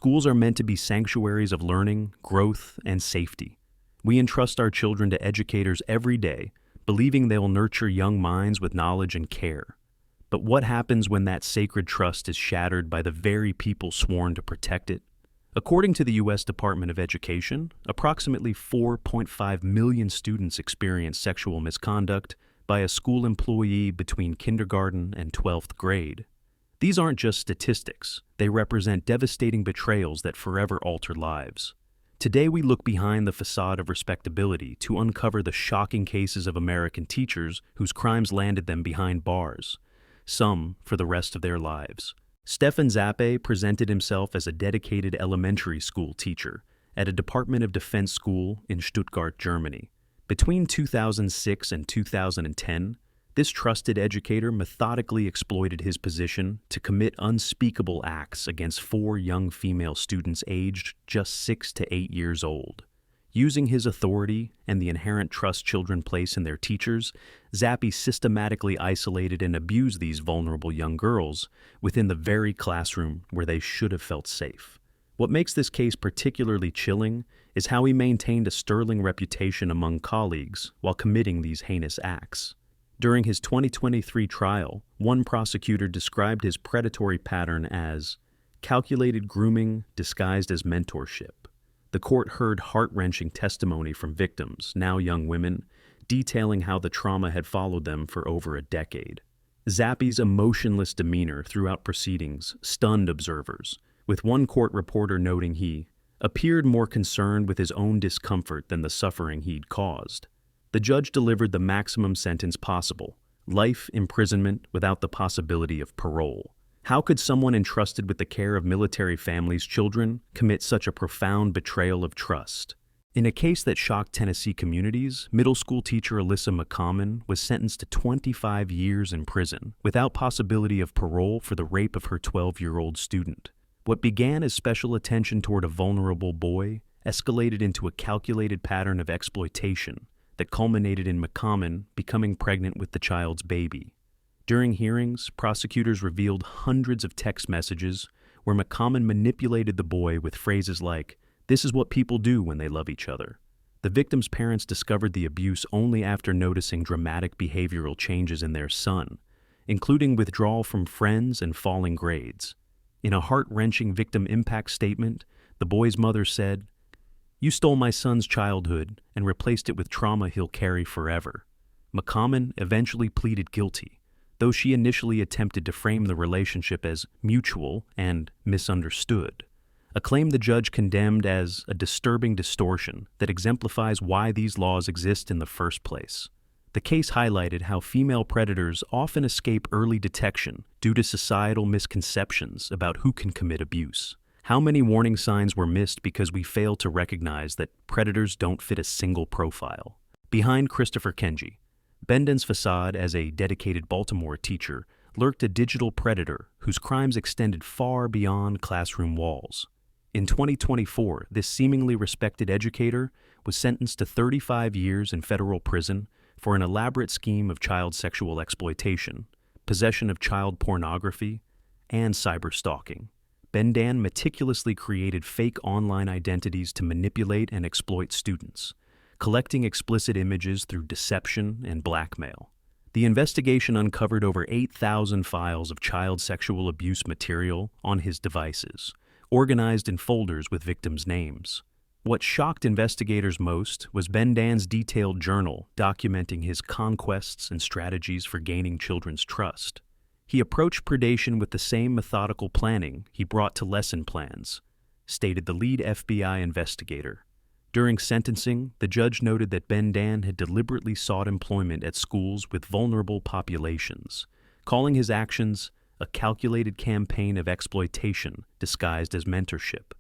Schools are meant to be sanctuaries of learning, growth, and safety. We entrust our children to educators every day, believing they'll nurture young minds with knowledge and care. But what happens when that sacred trust is shattered by the very people sworn to protect it? According to the U.S. Department of Education, approximately 4.5 million students experience sexual misconduct by a school employee between kindergarten and 12th grade. These aren't just statistics, they represent devastating betrayals that forever alter lives. Today we look behind the facade of respectability to uncover the shocking cases of American teachers whose crimes landed them behind bars, some for the rest of their lives. Stefan Zappe presented himself as a dedicated elementary school teacher at a Department of Defense school in Stuttgart, Germany. Between 2006 and 2010, this trusted educator methodically exploited his position to commit unspeakable acts against 4 young female students aged just 6 to 8 years old. Using his authority and the inherent trust children place in their teachers, Zappe systematically isolated and abused these vulnerable young girls within the very classroom where they should have felt safe. What makes this case particularly chilling is how he maintained a sterling reputation among colleagues while committing these heinous acts. During his 2023 trial, one prosecutor described his predatory pattern as calculated grooming disguised as mentorship. The court heard heart-wrenching testimony from victims, now young women, detailing how the trauma had followed them for over a decade. Zappe's emotionless demeanor throughout proceedings stunned observers, with one court reporter noting he appeared more concerned with his own discomfort than the suffering he'd caused. The judge delivered the maximum sentence possible, life imprisonment without the possibility of parole. How could someone entrusted with the care of military families' children commit such a profound betrayal of trust? In a case that shocked Tennessee communities, middle school teacher Alyssa McCommon was sentenced to 25 years in prison without possibility of parole for the rape of her 12-year-old student. What began as special attention toward a vulnerable boy escalated into a calculated pattern of exploitation that culminated in McCommon becoming pregnant with the child's baby. During hearings, prosecutors revealed hundreds of text messages where McCommon manipulated the boy with phrases like, "This is what people do when they love each other." The victim's parents discovered the abuse only after noticing dramatic behavioral changes in their son, including withdrawal from friends and falling grades. In a heart-wrenching victim impact statement, the boy's mother said, "You stole my son's childhood and replaced it with trauma he'll carry forever." McCommon eventually pleaded guilty, though she initially attempted to frame the relationship as mutual and misunderstood, a claim the judge condemned as a disturbing distortion that exemplifies why these laws exist in the first place. The case highlighted how female predators often escape early detection due to societal misconceptions about who can commit abuse. How many warning signs were missed because we failed to recognize that predators don't fit a single profile? Behind Christopher Kenji, Benden's facade as a dedicated Baltimore teacher lurked a digital predator whose crimes extended far beyond classroom walls. In 2024, this seemingly respected educator was sentenced to 35 years in federal prison for an elaborate scheme of child sexual exploitation, possession of child pornography, and cyberstalking. Bendan meticulously created fake online identities to manipulate and exploit students, collecting explicit images through deception and blackmail. The investigation uncovered over 8,000 files of child sexual abuse material on his devices, organized in folders with victims' names. What shocked investigators most was Bendan's detailed journal documenting his conquests and strategies for gaining children's trust. He approached predation with the same methodical planning he brought to lesson plans, stated the lead FBI investigator. During sentencing, the judge noted that Bendan had deliberately sought employment at schools with vulnerable populations, calling his actions a calculated campaign of exploitation disguised as mentorship.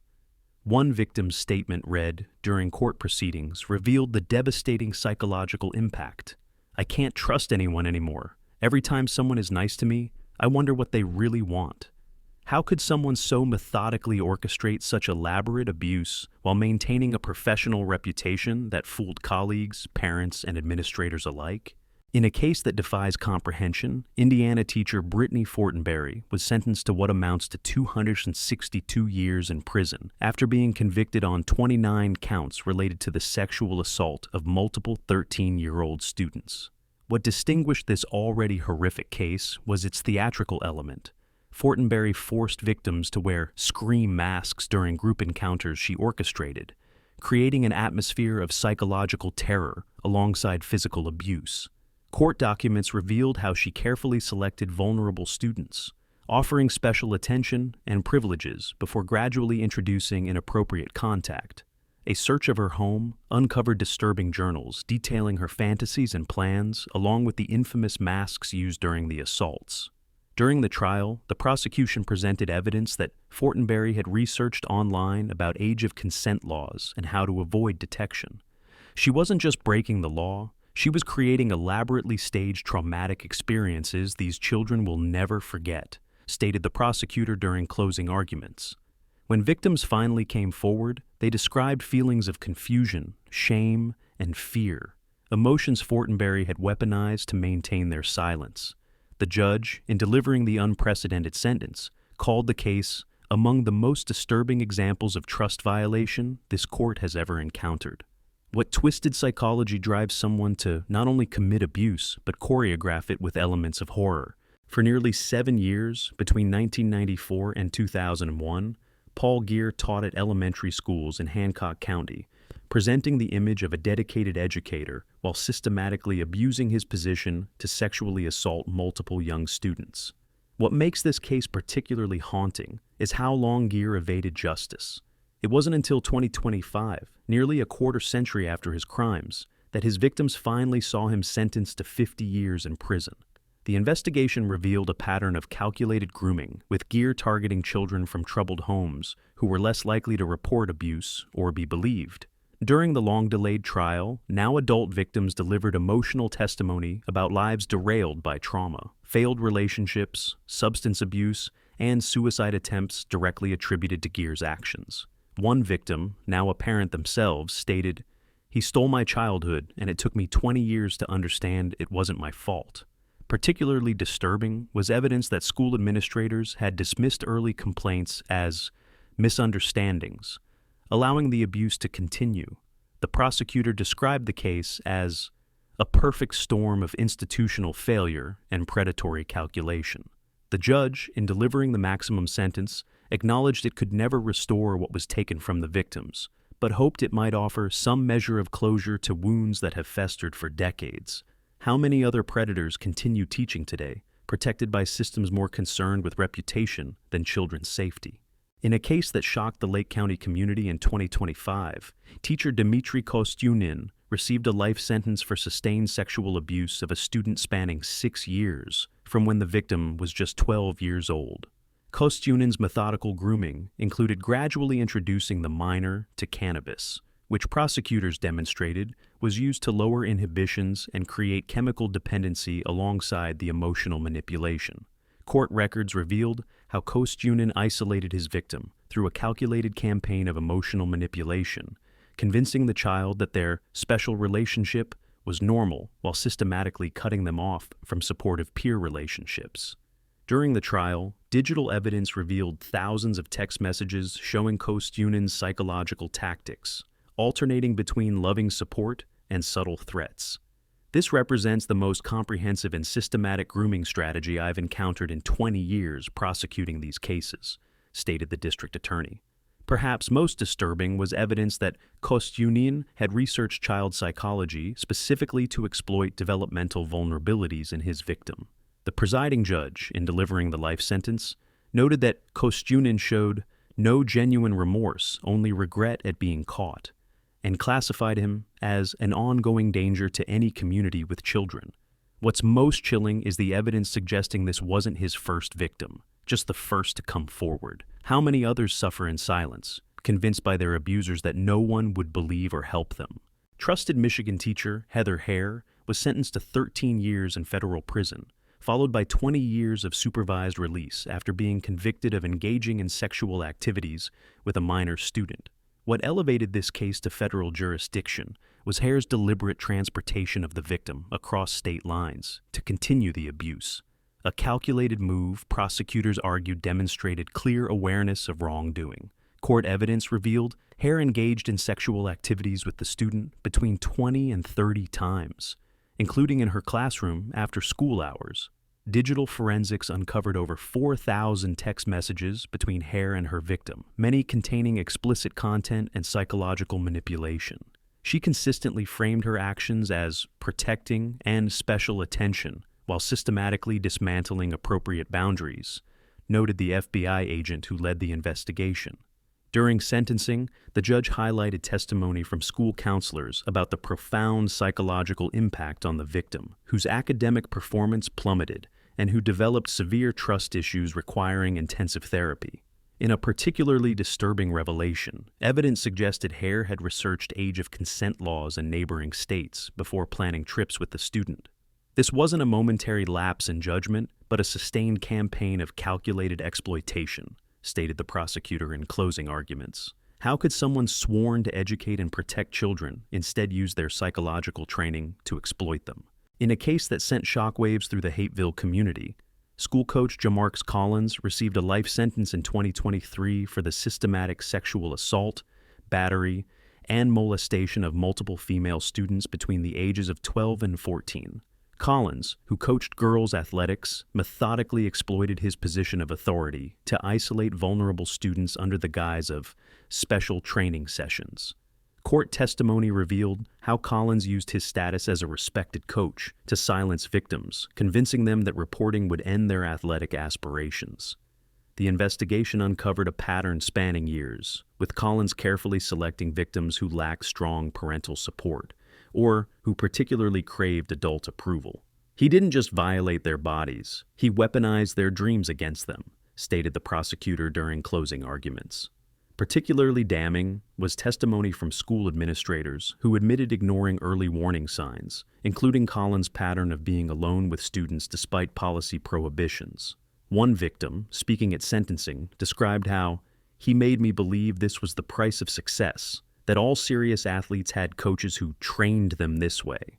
One victim's statement read during court proceedings revealed the devastating psychological impact. "I can't trust anyone anymore. Every time someone is nice to me, I wonder what they really want." How could someone so methodically orchestrate such elaborate abuse while maintaining a professional reputation that fooled colleagues, parents, and administrators alike? In a case that defies comprehension, Indiana teacher Brittany Fortenberry was sentenced to what amounts to 262 years in prison after being convicted on 29 counts related to the sexual assault of multiple 13-year-old students. What distinguished this already horrific case was its theatrical element. Fortenberry forced victims to wear scream masks during group encounters she orchestrated, creating an atmosphere of psychological terror alongside physical abuse. Court documents revealed how she carefully selected vulnerable students, offering special attention and privileges before gradually introducing inappropriate contact. A search of her home uncovered disturbing journals detailing her fantasies and plans, along with the infamous masks used during the assaults. During the trial, the prosecution presented evidence that Fortenberry had researched online about age of consent laws and how to avoid detection. She wasn't just breaking the law, she was creating elaborately staged traumatic experiences these children will never forget, stated the prosecutor during closing arguments. When victims finally came forward, they described feelings of confusion, shame, and fear, emotions Fortenberry had weaponized to maintain their silence. The judge, in delivering the unprecedented sentence, called the case among the most disturbing examples of trust violation this court has ever encountered. What twisted psychology drives someone to not only commit abuse, but choreograph it with elements of horror? For nearly 7 years, between 1994 and 2001, Paul Geer taught at elementary schools in Hancock County, presenting the image of a dedicated educator while systematically abusing his position to sexually assault multiple young students. What makes this case particularly haunting is how long Geer evaded justice. It wasn't until 2025, nearly a quarter century after his crimes, that his victims finally saw him sentenced to 50 years in prison. The investigation revealed a pattern of calculated grooming, with Geer targeting children from troubled homes who were less likely to report abuse or be believed. During the long-delayed trial, now adult victims delivered emotional testimony about lives derailed by trauma, failed relationships, substance abuse, and suicide attempts directly attributed to Geer's actions. One victim, now a parent themselves, stated, "He stole my childhood, and it took me 20 years to understand it wasn't my fault." Particularly disturbing was evidence that school administrators had dismissed early complaints as misunderstandings, allowing the abuse to continue. The prosecutor described the case as a perfect storm of institutional failure and predatory calculation. The judge, in delivering the maximum sentence, acknowledged it could never restore what was taken from the victims, but hoped it might offer some measure of closure to wounds that have festered for decades. How many other predators continue teaching today, protected by systems more concerned with reputation than children's safety? In a case that shocked the Lake County community in 2025, teacher Dmitry Kostyunin received a life sentence for sustained sexual abuse of a student spanning 6 years, from when the victim was just 12 years old. Kostyunin's methodical grooming included gradually introducing the minor to cannabis, which prosecutors demonstrated was used to lower inhibitions and create chemical dependency alongside the emotional manipulation. Court records revealed how Kostyunin isolated his victim through a calculated campaign of emotional manipulation, convincing the child that their special relationship was normal while systematically cutting them off from supportive peer relationships. During the trial, digital evidence revealed thousands of text messages showing Kostyunin's psychological tactics, alternating between loving support and subtle threats. This represents the most comprehensive and systematic grooming strategy I've encountered in 20 years prosecuting these cases, stated the district attorney. Perhaps most disturbing was evidence that Kostyunin had researched child psychology specifically to exploit developmental vulnerabilities in his victim. The presiding judge, in delivering the life sentence, noted that Kostyunin showed no genuine remorse, only regret at being caught, and classified him as an ongoing danger to any community with children. What's most chilling is the evidence suggesting this wasn't his first victim, just the first to come forward. How many others suffer in silence, convinced by their abusers that no one would believe or help them? Trusted Michigan teacher Heather Hare was sentenced to 13 years in federal prison, followed by 20 years of supervised release after being convicted of engaging in sexual activities with a minor student. What elevated this case to federal jurisdiction was Hare's deliberate transportation of the victim across state lines to continue the abuse. A calculated move, prosecutors argued, demonstrated clear awareness of wrongdoing. Court evidence revealed Hare engaged in sexual activities with the student between 20 and 30 times, including in her classroom after school hours. Digital forensics uncovered over 4,000 text messages between Hare and her victim, many containing explicit content and psychological manipulation. She consistently framed her actions as protecting and special attention, while systematically dismantling appropriate boundaries, noted the FBI agent who led the investigation. During sentencing, the judge highlighted testimony from school counselors about the profound psychological impact on the victim, whose academic performance plummeted and who developed severe trust issues requiring intensive therapy. In a particularly disturbing revelation, evidence suggested Hare had researched age of consent laws in neighboring states before planning trips with the student. This wasn't a momentary lapse in judgment, but a sustained campaign of calculated exploitation, stated the prosecutor in closing arguments. How could someone sworn to educate and protect children instead use their psychological training to exploit them? In a case that sent shockwaves through the Hateville community, school coach Jamarcus Collins received a life sentence in 2023 for the systematic sexual assault, battery, and molestation of multiple female students between the ages of 12 and 14. Collins, who coached girls' athletics, methodically exploited his position of authority to isolate vulnerable students under the guise of special training sessions. Court testimony revealed how Collins used his status as a respected coach to silence victims, convincing them that reporting would end their athletic aspirations. The investigation uncovered a pattern spanning years, with Collins carefully selecting victims who lacked strong parental support, or who particularly craved adult approval. He didn't just violate their bodies, he weaponized their dreams against them, stated the prosecutor during closing arguments. Particularly damning was testimony from school administrators who admitted ignoring early warning signs, including Collins' pattern of being alone with students despite policy prohibitions. One victim, speaking at sentencing, described how, "He made me believe this was the price of success, that all serious athletes had coaches who trained them this way."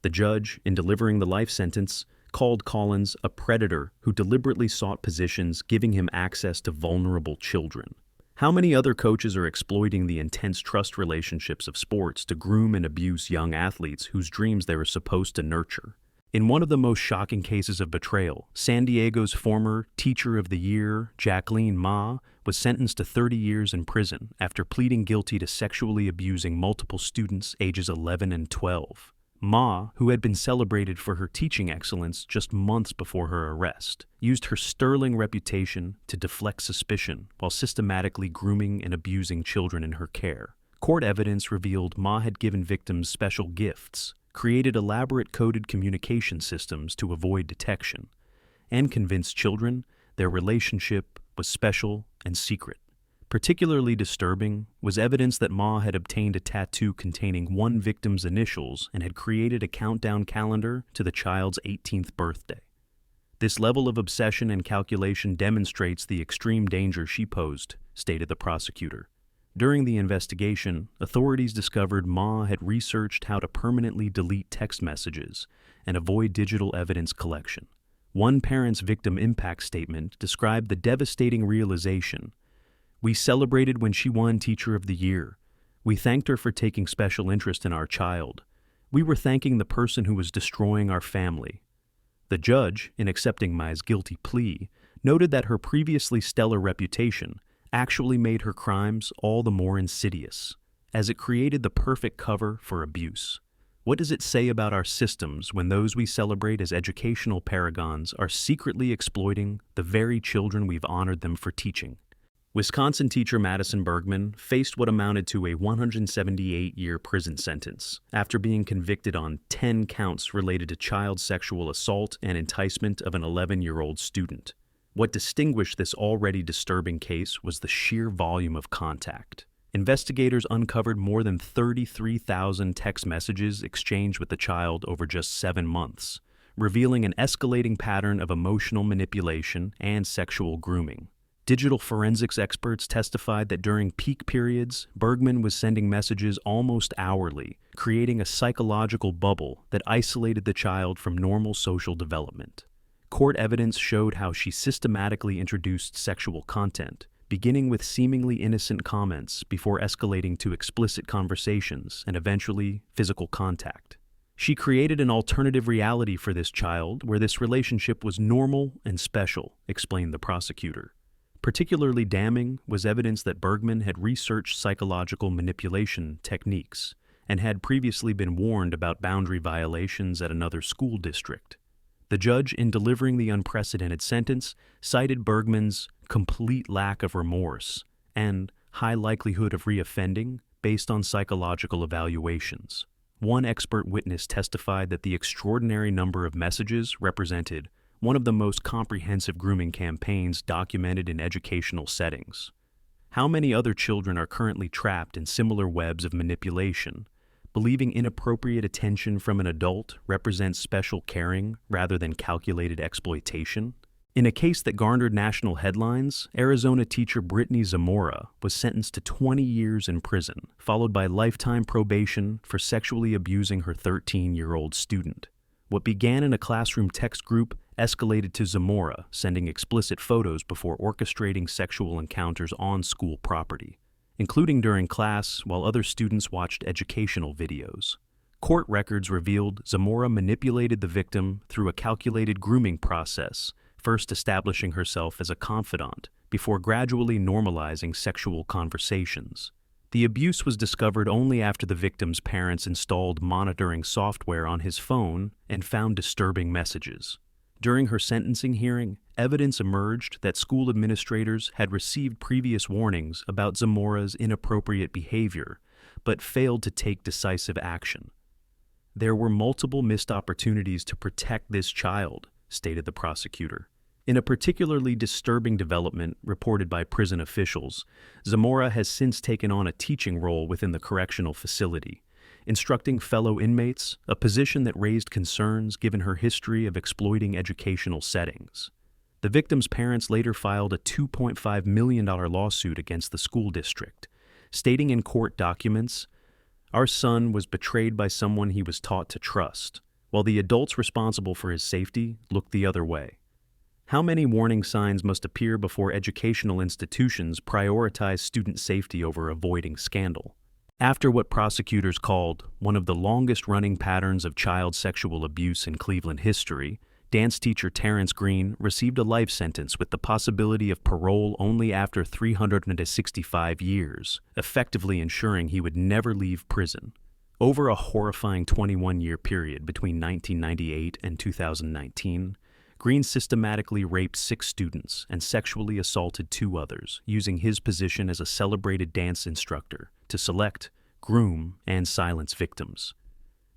The judge, in delivering the life sentence, called Collins a predator who deliberately sought positions giving him access to vulnerable children. How many other coaches are exploiting the intense trust relationships of sports to groom and abuse young athletes whose dreams they are supposed to nurture? In one of the most shocking cases of betrayal, San Diego's former Teacher of the Year, Jacqueline Ma, was sentenced to 30 years in prison after pleading guilty to sexually abusing multiple students ages 11 and 12. Ma, who had been celebrated for her teaching excellence just months before her arrest, used her sterling reputation to deflect suspicion while systematically grooming and abusing children in her care. Court evidence revealed Ma had given victims special gifts, created elaborate coded communication systems to avoid detection, and convinced children their relationship was special and secret. Particularly disturbing was evidence that Ma had obtained a tattoo containing one victim's initials and had created a countdown calendar to the child's 18th birthday. This level of obsession and calculation demonstrates the extreme danger she posed, stated the prosecutor. During the investigation, authorities discovered Ma had researched how to permanently delete text messages and avoid digital evidence collection. One parent's victim impact statement described the devastating realization: "We celebrated when she won Teacher of the Year. We thanked her for taking special interest in our child. We were thanking the person who was destroying our family." The judge, in accepting Ma's guilty plea, noted that her previously stellar reputation actually made her crimes all the more insidious, as it created the perfect cover for abuse. What does it say about our systems when those we celebrate as educational paragons are secretly exploiting the very children we've honored them for teaching? Wisconsin teacher Madison Bergman faced what amounted to a 178-year prison sentence after being convicted on 10 counts related to child sexual assault and enticement of an 11-year-old student. What distinguished this already disturbing case was the sheer volume of contact. Investigators uncovered more than 33,000 text messages exchanged with the child over just 7 months, revealing an escalating pattern of emotional manipulation and sexual grooming. Digital forensics experts testified that during peak periods, Bergman was sending messages almost hourly, creating a psychological bubble that isolated the child from normal social development. Court evidence showed how she systematically introduced sexual content, beginning with seemingly innocent comments before escalating to explicit conversations and eventually physical contact. She created an alternative reality for this child where this relationship was normal and special, explained the prosecutor. Particularly damning was evidence that Bergman had researched psychological manipulation techniques and had previously been warned about boundary violations at another school district. The judge, in delivering the unprecedented sentence, cited Bergman's complete lack of remorse and high likelihood of reoffending based on psychological evaluations. One expert witness testified that the extraordinary number of messages represented one of the most comprehensive grooming campaigns documented in educational settings. How many other children are currently trapped in similar webs of manipulation, believing inappropriate attention from an adult represents special caring rather than calculated exploitation? In a case that garnered national headlines, Arizona teacher Brittany Zamora was sentenced to 20 years in prison, followed by lifetime probation for sexually abusing her 13-year-old student. What began in a classroom text group escalated to Zamora sending explicit photos before orchestrating sexual encounters on school property, including during class while other students watched educational videos. Court records revealed Zamora manipulated the victim through a calculated grooming process, first establishing herself as a confidant before gradually normalizing sexual conversations. The abuse was discovered only after the victim's parents installed monitoring software on his phone and found disturbing messages. During her sentencing hearing, evidence emerged that school administrators had received previous warnings about Zamora's inappropriate behavior, but failed to take decisive action. There were multiple missed opportunities to protect this child, stated the prosecutor. In a particularly disturbing development reported by prison officials, Zamora has since taken on a teaching role within the correctional facility, instructing fellow inmates, a position that raised concerns given her history of exploiting educational settings. The victim's parents later filed a $2.5 million lawsuit against the school district, stating in court documents, "Our son was betrayed by someone he was taught to trust, while the adults responsible for his safety looked the other way." How many warning signs must appear before educational institutions prioritize student safety over avoiding scandal? After what prosecutors called one of the longest-running patterns of child sexual abuse in Cleveland history, dance teacher Terrence Green received a life sentence with the possibility of parole only after 365 years, effectively ensuring he would never leave prison. Over a horrifying 21-year period between 1998 and 2019, Green systematically raped 6 students and sexually assaulted 2 others, using his position as a celebrated dance instructor to select, groom, and silence victims.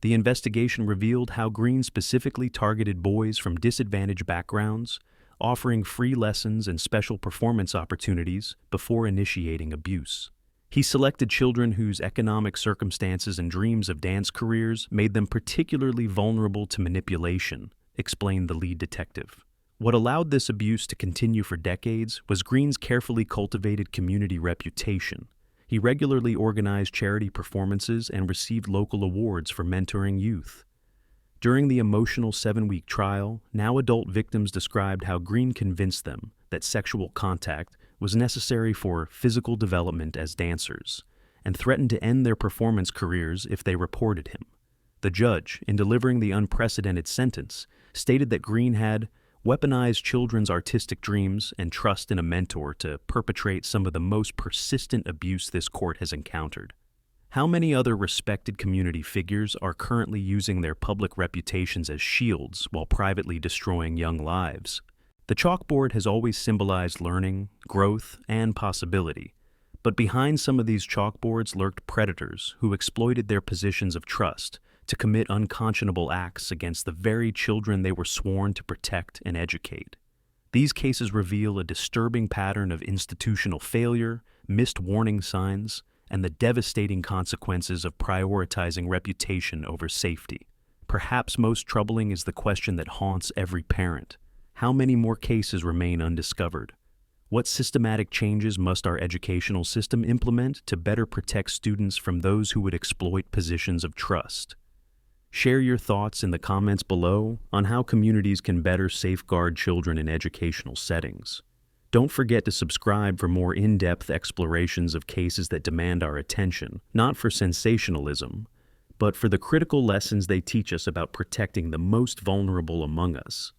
The investigation revealed how Green specifically targeted boys from disadvantaged backgrounds, offering free lessons and special performance opportunities before initiating abuse. He selected children whose economic circumstances and dreams of dance careers made them particularly vulnerable to manipulation, explained the lead detective. What allowed this abuse to continue for decades was Green's carefully cultivated community reputation. He regularly organized charity performances and received local awards for mentoring youth. During the emotional 7-week trial, now adult victims described how Green convinced them that sexual contact was necessary for physical development as dancers, and threatened to end their performance careers if they reported him. The judge, in delivering the unprecedented sentence, stated that Green had weaponized children's artistic dreams and trust in a mentor to perpetrate some of the most persistent abuse this court has encountered. How many other respected community figures are currently using their public reputations as shields while privately destroying young lives? The chalkboard has always symbolized learning, growth, and possibility. But behind some of these chalkboards lurked predators who exploited their positions of trust to commit unconscionable acts against the very children they were sworn to protect and educate. These cases reveal a disturbing pattern of institutional failure, missed warning signs, and the devastating consequences of prioritizing reputation over safety. Perhaps most troubling is the question that haunts every parent. How many more cases remain undiscovered? What systematic changes must our educational system implement to better protect students from those who would exploit positions of trust? Share your thoughts in the comments below on how communities can better safeguard children in educational settings. Don't forget to subscribe for more in-depth explorations of cases that demand our attention, not for sensationalism, but for the critical lessons they teach us about protecting the most vulnerable among us.